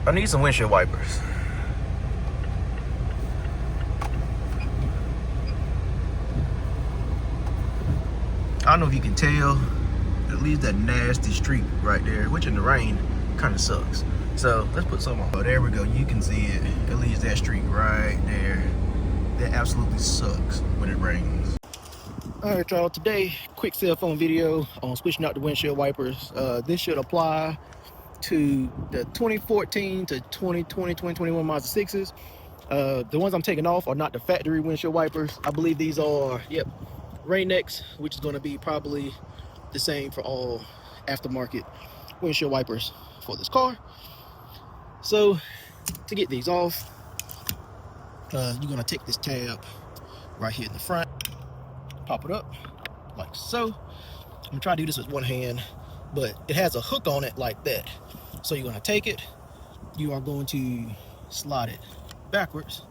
I need some windshield wipers. I don't know if you can tell, it leaves that nasty streak right there, which in the rain kind of sucks. So let's put some on. Oh, there we go. You can see it. It leaves that streak right there. That absolutely sucks when it rains. All right, y'all. Today, quick cell phone video on switching out the windshield wipers. This should apply to the 2014 to 2020, 2021 Mazda 6s. The ones I'm taking off are not the factory windshield wipers. I believe these are, yep, Rain-X, which is going to be probably the same for all aftermarket windshield wipers for this car. So to get these off, you're going to take this tab right here in the front, pop it up like so. I'm gonna try to do this with one hand, but it has a hook on it like that. So you're going to take it, you are going to slide it backwards,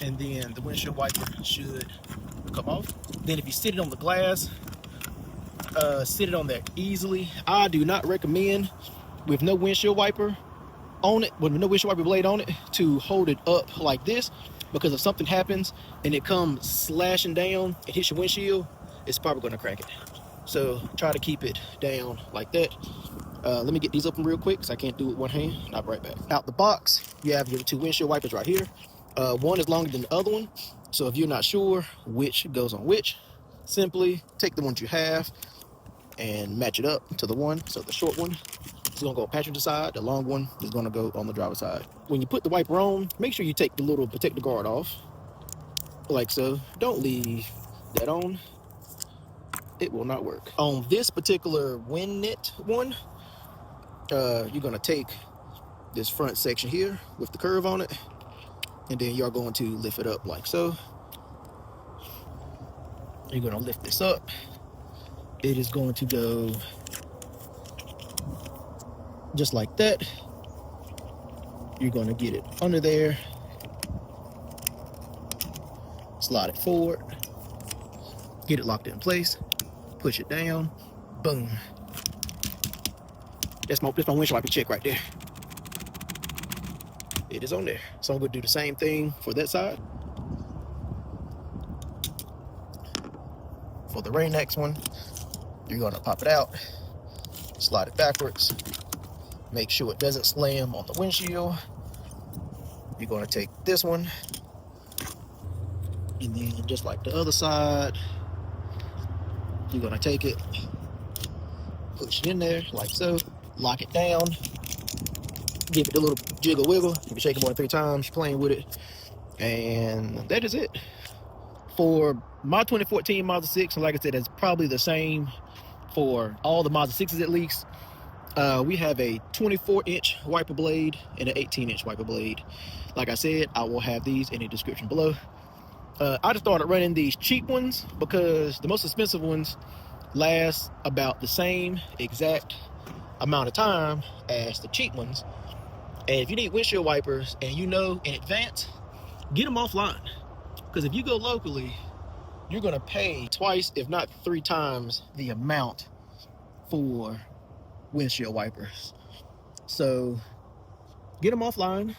and then the windshield wiper should come off. Then if you sit it on the glass, sit it on there easily. I do not recommend, with no windshield wiper on it, with no windshield wiper blade on it, to hold it up like this, because if something happens and it comes slashing down, it hits your windshield, it's probably going to crack it. So try to keep it down like that. Let me get these open real quick because I can't do it with one hand. I'll be right back. Out the box, you have your two windshield wipers right here. One is longer than the other one, so if you're not sure which goes on which, simply take the ones you have and match it up to the one. So the short one is going to go passenger side, the long one is going to go on the driver's side. When you put the wiper on, make sure you take the little protector guard off, like so. Don't leave that on. It will not work. On this particular WinNet one, you're going to take this front section here with the curve on it, and then you're going to lift it up like so. You're going to lift this up. It is going to go just like that. You're going to get it under there, slide it forward, get it locked in place, push it down, boom. That's my windshield wiper check right there. It is on there. So I'm going to do the same thing for that side. For the Rain-X one, you're going to pop it out, slide it backwards, make sure it doesn't slam on the windshield. You're going to take this one, and then just like the other side, you're going to take it, push it in there like so, lock it down, give it a little jiggle wiggle. You can shake it more than 3 times, playing with it, and that is it. For my 2014 Mazda 6, and like I said, it's probably the same for all the Mazda 6s at least. We have a 24-inch wiper blade and an 18-inch wiper blade. Like I said, I will have these in the description below. I just started running these cheap ones because the most expensive ones last about the same exact amount of time as the cheap ones. And if you need windshield wipers and you know in advance, get them offline. Because if you go locally, you're going to pay twice, if not 3 times, the amount for windshield wipers. So get them offline.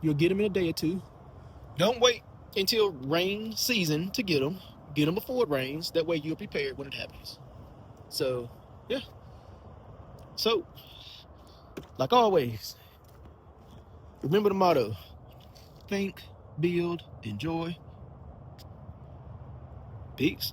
You'll get them in a day or two. Don't wait until rain season to get them. Get them before it rains. That way you're prepared when it happens. So, yeah. So, like always, remember the motto: think, build, enjoy. Peace.